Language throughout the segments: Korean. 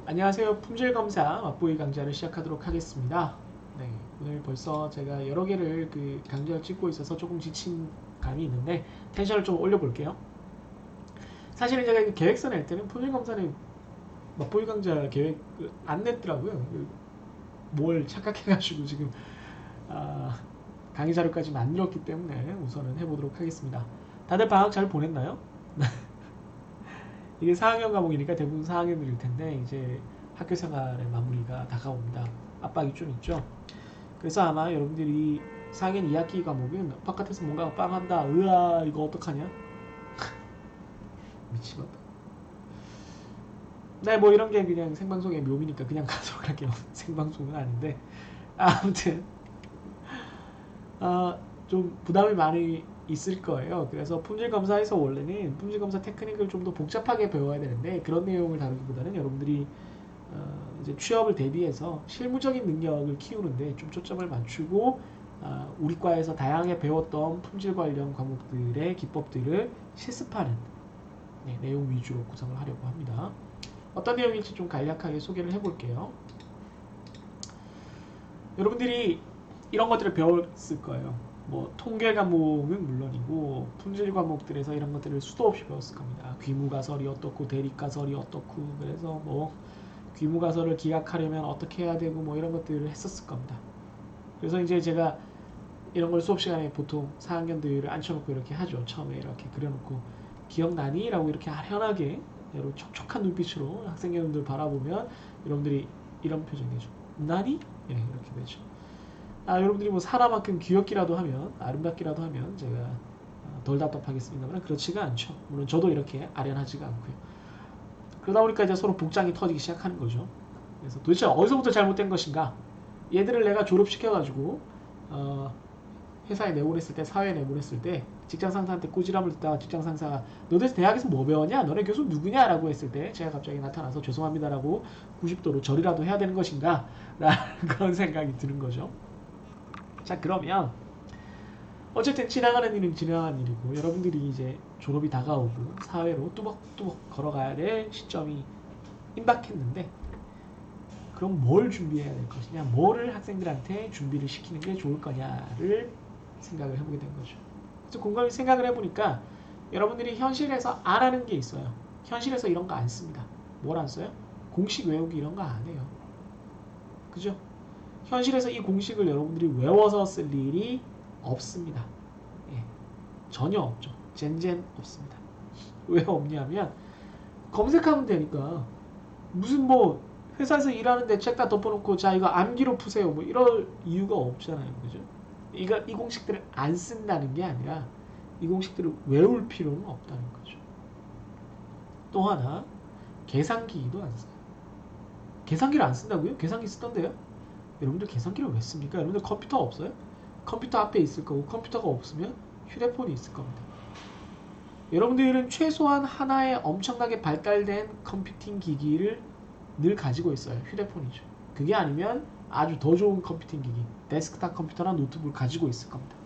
안녕하세요. 품질검사 맛보기 강좌를 시작하도록 하겠습니다. 네, 오늘 벌써 제가 여러 개를 강좌를 찍고 있어서 조금 지친 감이 있는데 텐션을 좀 올려볼게요. 사실은 제가 계획서 낼 때는 품질검사는 맛보기 강좌 계획 안 냈더라고요. 뭘 착각해가지고 지금 강의 자료까지 만들었기 때문에 우선은 해보도록 하겠습니다. 다들 방학 잘 보냈나요? 이게 4학년 과목이니까 대부분 4학년들일 텐데 이제 학교 생활의 마무리가 다가옵니다. 압박이 좀 있죠. 그래서 아마 여러분들이 4학년 2학기 과목은 바깥에서 뭔가 빵한다. 으아 이거 어떡하냐? 미치겠다. 네, 뭐 이런 게 그냥 생방송의 묘미니까 그냥 가도록 할게요. 생방송은 아닌데 아무튼 좀 부담이 많이 있을 거예요. 그래서 품질검사에서 원래는 품질검사 테크닉을 좀 더 복잡하게 배워야 되는데 그런 내용을 다루기보다는 여러분들이 이제 취업을 대비해서 실무적인 능력을 키우는데 좀 초점을 맞추고 우리 과에서 다양하게 배웠던 품질 관련 과목들의 기법들을 실습하는 내용 위주로 구성을 하려고 합니다. 어떤 내용일지 좀 간략하게 소개를 해볼게요. 여러분들이 이런 것들을 배웠을 거예요. 뭐 통계 과목은 물론이고 품질 과목들에서 이런 것들을 수도 없이 배웠을 겁니다. 귀무가설이 어떻고 대립가설이 어떻고 그래서 뭐 귀무가설을 기각하려면 어떻게 해야 되고 뭐 이런 것들을 했었을 겁니다. 그래서 이제 제가 이런 걸 수업 시간에 보통 4학년들을 앉혀놓고 이렇게 하죠. 처음에 이렇게 그려놓고 기억나니? 라고 이렇게 아련하게 여러분 촉촉한 눈빛으로 학생 여러분들 바라보면 여러분들이 이런 표정이죠. 나니? 예, 이렇게 되죠. 여러분들이 뭐 사람만큼 귀엽기라도 하면 아름답기라도 하면 제가 덜 답답하겠습니다만 그렇지가 않죠. 물론 저도 이렇게 아련하지가 않고요. 그러다 보니까 이제 서로 복장이 터지기 시작하는 거죠. 그래서 도대체 어디서부터 잘못된 것인가? 얘들을 내가 졸업시켜가지고 회사에 내보냈을 때, 사회에 내보냈을 때 직장 상사한테 꼬지람을 듣다가 직장 상사가 너 도대체 대학에서 뭐 배웠냐? 너네 교수 누구냐? 라고 했을 때 제가 갑자기 나타나서 죄송합니다라고 90도로 절이라도 해야 되는 것인가? 라는 그런 생각이 드는 거죠. 자, 그러면 어쨌든 지나가는 일은 지나가는 일이고 여러분들이 이제 졸업이 다가오고 사회로 뚜벅뚜벅 걸어가야 될 시점이 임박했는데 그럼 뭘 준비해야 될 것이냐, 뭐를 학생들한테 준비를 시키는 게 좋을 거냐를 생각을 해보게 된 거죠. 그래서 곰곰이 생각을 해보니까 여러분들이 현실에서 안 하는 게 있어요. 현실에서 이런 거 안 씁니다. 뭘 안 써요? 공식 외우기 이런 거 안 해요. 그죠? 현실에서 이 공식을 여러분들이 외워서 쓸 일이 없습니다. 예, 전혀 없죠. 젠젠 없습니다. 왜 없냐면 검색하면 되니까 무슨 뭐 회사에서 일하는데 책 다 덮어놓고 자 이거 암기로 푸세요 뭐 이럴 이유가 없잖아요. 그죠? 이 공식들을 안 쓴다는 게 아니라 이 공식들을 외울 필요는 없다는 거죠. 또 하나 계산기도 안 써요. 계산기를 안 쓴다고요? 계산기 쓰던데요? 여러분들 계산기를 왜 씁니까? 여러분들 컴퓨터 없어요? 컴퓨터 앞에 있을 거고 컴퓨터가 없으면 휴대폰이 있을 겁니다. 여러분들은 최소한 하나의 엄청나게 발달된 컴퓨팅 기기를 늘 가지고 있어요. 휴대폰이죠. 그게 아니면 아주 더 좋은 컴퓨팅 기기, 데스크탑 컴퓨터나 노트북을 가지고 있을 겁니다.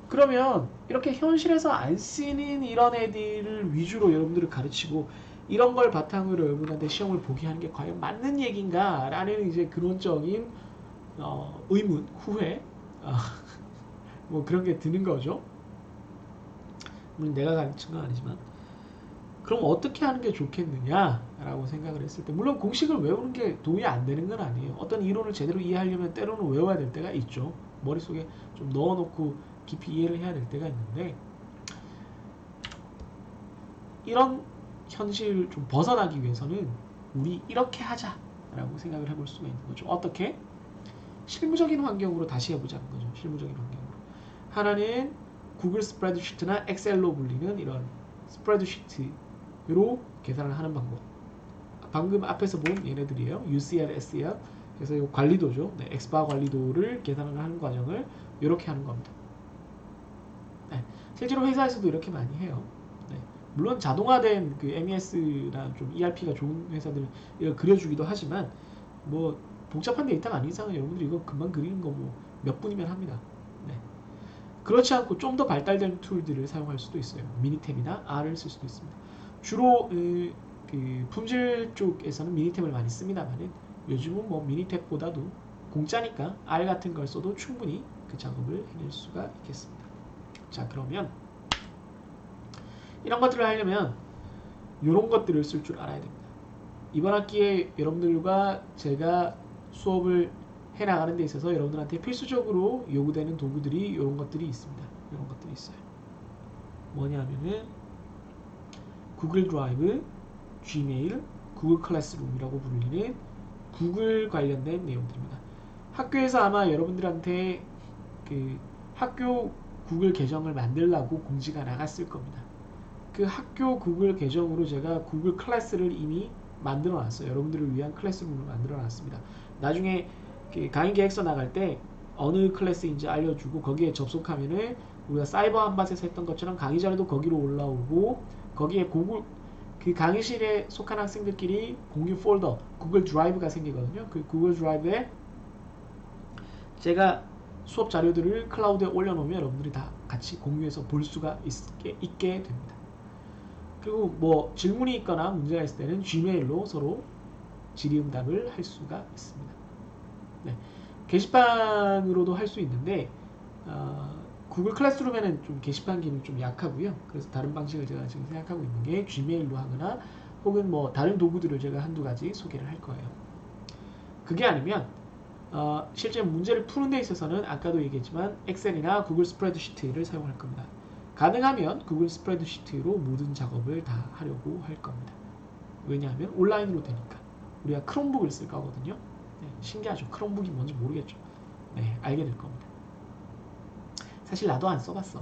그러면 이렇게 현실에서 안 쓰는 이런 애들을 위주로 여러분들을 가르치고 이런 걸 바탕으로 여러분한테 시험을 보게 하는 게 과연 맞는 얘기인가? 라는 이제 근원적인 의문, 후회, 뭐 그런 게 드는 거죠. 물론 내가 가르친 건 아니지만 그럼 어떻게 하는 게 좋겠느냐라고 생각을 했을 때 물론 공식을 외우는 게 도움이 안 되는 건 아니에요. 어떤 이론을 제대로 이해하려면 때로는 외워야 될 때가 있죠. 머릿속에 좀 넣어놓고 깊이 이해를 해야 될 때가 있는데 이런 현실을 좀 벗어나기 위해서는 우리 이렇게 하자라고 생각을 해볼 수가 있는 거죠. 어떻게? 실무적인 환경으로 다시 해보자는 거죠. 실무적인 환경으로. 하나는 구글 스프레드시트나 엑셀로 불리는 이런 스프레드시트로 계산을 하는 방법. 방금 앞에서 본 얘네들이에요. UCL, SEL. 그래서 이 관리도죠. 네, 엑스바 관리도를 계산을 하는 과정을 이렇게 하는 겁니다. 네, 실제로 회사에서도 이렇게 많이 해요. 네, 물론 자동화된 그 MES나 좀 ERP가 좋은 회사들은 이걸 그려주기도 하지만 뭐 복잡한 데이터가 아닌 이상은 여러분들이 이거 금방 그리는 거 뭐 몇 분이면 합니다. 네. 그렇지 않고 좀 더 발달된 툴들을 사용할 수도 있어요. 미니탭이나 R을 쓸 수도 있습니다. 주로 그 품질 쪽에서는 미니탭을 많이 씁니다만은 요즘은 뭐 미니탭보다도 공짜니까 R 같은 걸 써도 충분히 그 작업을 해낼 수가 있겠습니다. 자, 그러면 이런 것들을 하려면 이런 것들을 쓸 줄 알아야 됩니다. 이번 학기에 여러분들과 제가 수업을 해나가는 데 있어서 여러분들한테 필수적으로 요구되는 도구들이 이런 것들이 있습니다. 이런 것들이 있어요. 뭐냐면은 구글 드라이브, 지메일, 구글 클래스룸이라고 불리는 구글 관련된 내용들입니다. 학교에서 아마 여러분들한테 그 학교 구글 계정을 만들라고 공지가 나갔을 겁니다. 그 학교 구글 계정으로 제가 구글 클래스를 이미 만들어 놨어요. 여러분들을 위한 클래스룸을 만들어 놨습니다. 나중에 그 강의 계획서 나갈 때 어느 클래스인지 알려주고 거기에 접속하면은 우리가 사이버 한밭에서 했던 것처럼 강의 자료도 거기로 올라오고 거기에 구글 그 강의실에 속한 학생들끼리 공유 폴더 구글 드라이브가 생기거든요. 그 구글 드라이브에 제가 수업 자료들을 클라우드에 올려놓으면 여러분들이 다 같이 공유해서 볼 수가 있게 됩니다. 그리고 뭐 질문이 있거나 문제가 있을 때는 지메일로 서로 질의응답을 할 수가 있습니다. 네. 게시판으로도 할 수 있는데 구글 클래스룸에는 좀 게시판 기능이 좀 약하고요. 그래서 다른 방식을 제가 지금 생각하고 있는 게 지메일로 하거나 혹은 뭐 다른 도구들을 제가 한두 가지 소개를 할 거예요. 그게 아니면 실제 문제를 푸는 데 있어서는 아까도 얘기했지만 엑셀이나 구글 스프레드시트를 사용할 겁니다. 가능하면 구글 스프레드시트로 모든 작업을 다 하려고 할 겁니다. 왜냐하면 온라인으로 되니까. 우리가 크롬북을 쓸 거거든요. 네, 신기하죠. 크롬북이 뭔지 모르겠죠. 네, 알게 될 겁니다. 사실 나도 안 써봤어.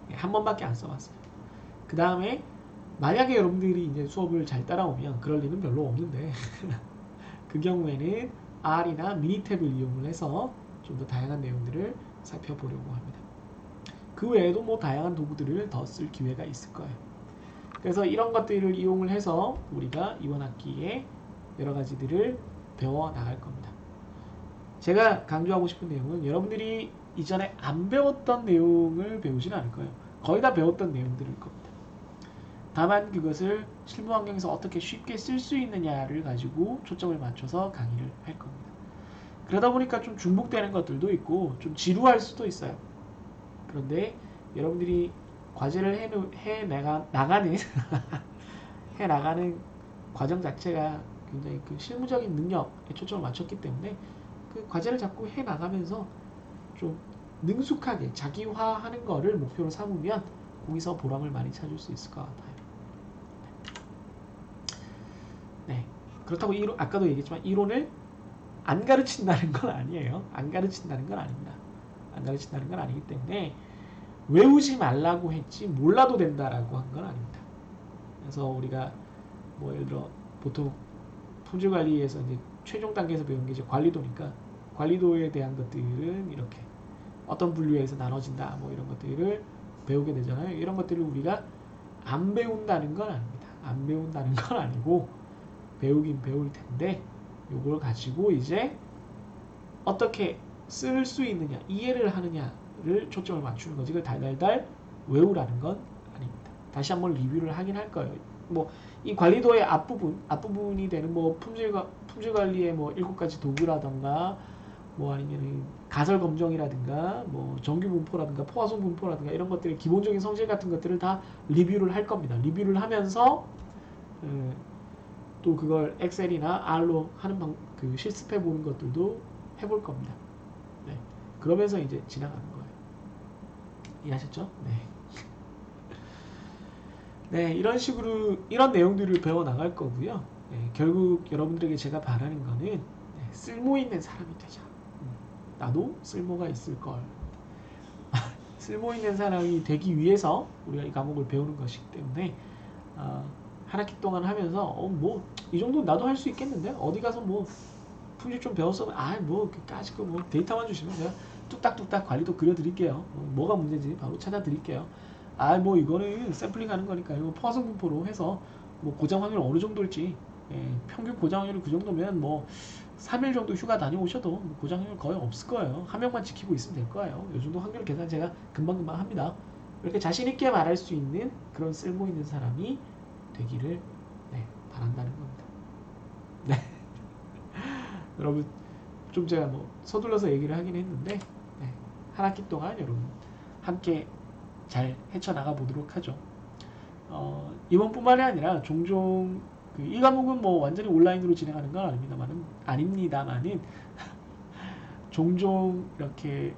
네, 한 번밖에 안 써봤어요. 그 다음에 만약에 여러분들이 이제 수업을 잘 따라오면 그럴 리는 별로 없는데 그 경우에는 R이나 미니탭을 이용을 해서 좀 더 다양한 내용들을 살펴보려고 합니다. 그 외에도 뭐 다양한 도구들을 더 쓸 기회가 있을 거예요. 그래서 이런 것들을 이용을 해서 우리가 이번 학기에 여러 가지들을 배워 나갈 겁니다. 제가 강조하고 싶은 내용은 여러분들이 이전에 안 배웠던 내용을 배우지는 않을 거예요. 거의 다 배웠던 내용들일 겁니다. 다만 그것을 실무 환경에서 어떻게 쉽게 쓸 수 있느냐를 가지고 초점을 맞춰서 강의를 할 겁니다. 그러다 보니까 좀 중복되는 것들도 있고 좀 지루할 수도 있어요. 그런데 여러분들이 과제를 나가는 해 나가는 과정 자체가 굉장히 그 실무적인 능력에 초점을 맞췄기 때문에 그 과제를 자꾸 해 나가면서 좀 능숙하게 자기화하는 거를 목표로 삼으면 거기서 보람을 많이 찾을 수 있을 것 같아요. 네, 그렇다고 아까도 얘기했지만 이론을 안 가르친다는 건 아니에요. 안 가르친다는 건 아닙니다. 안 가르친다는 건 아니기 때문에 외우지 말라고 했지 몰라도 된다라고 한 건 아닙니다. 그래서 우리가 뭐 예를 들어 보통 품질 관리에서 이제 최종 단계에서 배우는 게 이제 관리도니까 관리도에 대한 것들은 이렇게 어떤 분류에서 나눠진다 뭐 이런 것들을 배우게 되잖아요. 이런 것들을 우리가 안 배운다는 건 아닙니다. 안 배운다는 건 아니고 배우긴 배울 텐데 요걸 가지고 이제 어떻게 쓸 수 있느냐 이해를 하느냐를 초점을 맞추는 거지. 그걸 달달달 외우라는 건 아닙니다. 다시 한번 리뷰를 하긴 할 거예요. 뭐 이 관리도의 앞부분이 되는 뭐 품질 관리의 뭐 7가지 도구라던가 뭐 아니면은 가설 검정이라든가 뭐 정규 분포라든가 포화송 분포라든가 이런 것들의 기본적인 성질 같은 것들을 다 리뷰를 할 겁니다. 리뷰를 하면서 또 그걸 엑셀이나 R로 하는 그 실습해 보는 것들도 해볼 겁니다. 네. 그러면서 이제 지나가는 거예요. 이해하셨죠? 네. 네, 이런 식으로 이런 내용들을 배워 나갈 거고요. 네, 결국 여러분들에게 제가 바라는 거는 네, 쓸모 있는 사람이 되자. 나도 쓸모가 있을 걸. 쓸모 있는 사람이 되기 위해서 우리가 이 과목을 배우는 것이기 때문에 한 학기 동안 하면서 뭐 이 정도 나도 할 수 있겠는데 어디 가서 뭐 품질 좀 배웠으면 뭐 까짓 거 뭐 데이터만 주시면 제가 뚝딱뚝딱 관리도 그려드릴게요. 뭐가 문제인지 바로 찾아드릴게요. 뭐 이거는 샘플링 하는 거니까 이거 포화성 분포로 해서 뭐 고장 확률 어느 정도일지 평균 고장 확률이 그 정도면 뭐 3일 정도 휴가 다녀오셔도 뭐 고장 확률 거의 없을 거예요. 한 명만 지키고 있으면 될 거예요. 이 정도 확률 계산 제가 금방금방 합니다. 이렇게 자신 있게 말할 수 있는 그런 쓸모 있는 사람이 되기를 바란다는 겁니다. 네. 여러분 좀 제가 뭐 서둘러서 얘기를 하긴 했는데 네. 한 학기 동안 여러분 함께 잘 헤쳐나가 보도록 하죠. 이번뿐만이 아니라 종종 이 과목은 뭐 완전히 온라인으로 진행하는 건 아닙니다만은 종종 이렇게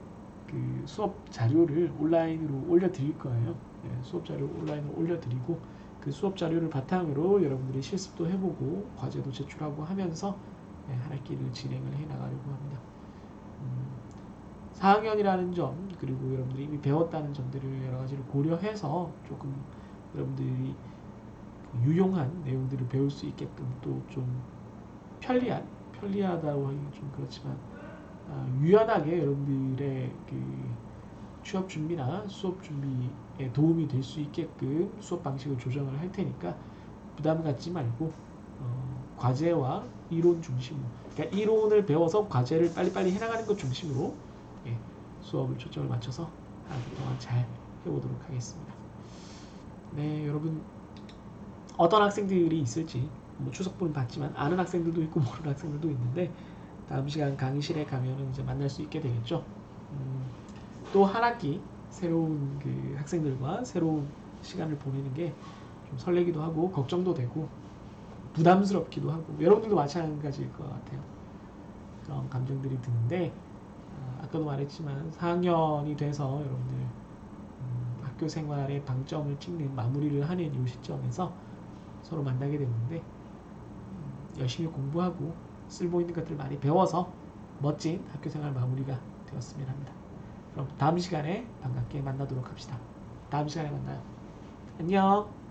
그 수업 자료를 온라인으로 올려드릴 거예요. 네, 수업 자료 온라인으로 올려드리고 그 수업 자료를 바탕으로 여러분들이 실습도 해보고 과제도 제출하고 하면서 네, 한 학기를 진행을 해나가려고 합니다. 4학년이라는 점 그리고 여러분들이 이미 배웠다는 점들을 여러 가지를 고려해서 조금 여러분들이 유용한 내용들을 배울 수 있게끔 또 좀 편리하다고 하기는 좀 그렇지만 유연하게 여러분들의 그 취업 준비나 수업 준비에 도움이 될 수 있게끔 수업 방식을 조정을 할 테니까 부담 갖지 말고 과제와 이론 중심으로 그러니까 이론을 배워서 과제를 빨리빨리 해나가는 것 중심으로 예, 수업을 초점을 맞춰서 한 주 동안 잘 해보도록 하겠습니다. 네, 여러분 어떤 학생들이 있을지 뭐 추석분은 봤지만 아는 학생들도 있고 모르는 학생들도 있는데 다음 시간 강의실에 가면은 이제 만날 수 있게 되겠죠. 또 한 학기 새로운 그 학생들과 새로운 시간을 보내는 게 좀 설레기도 하고 걱정도 되고 부담스럽기도 하고 여러분들도 마찬가지일 것 같아요. 그런 감정들이 드는데 아까도 말했지만 4학년이 돼서 여러분들 학교 생활의 방점을 찍는 마무리를 하는 이 시점에서 서로 만나게 됐는데 열심히 공부하고 쓸모있는 것들을 많이 배워서 멋진 학교생활 마무리가 되었으면 합니다. 그럼 다음 시간에 반갑게 만나도록 합시다. 다음 시간에 만나요. 안녕.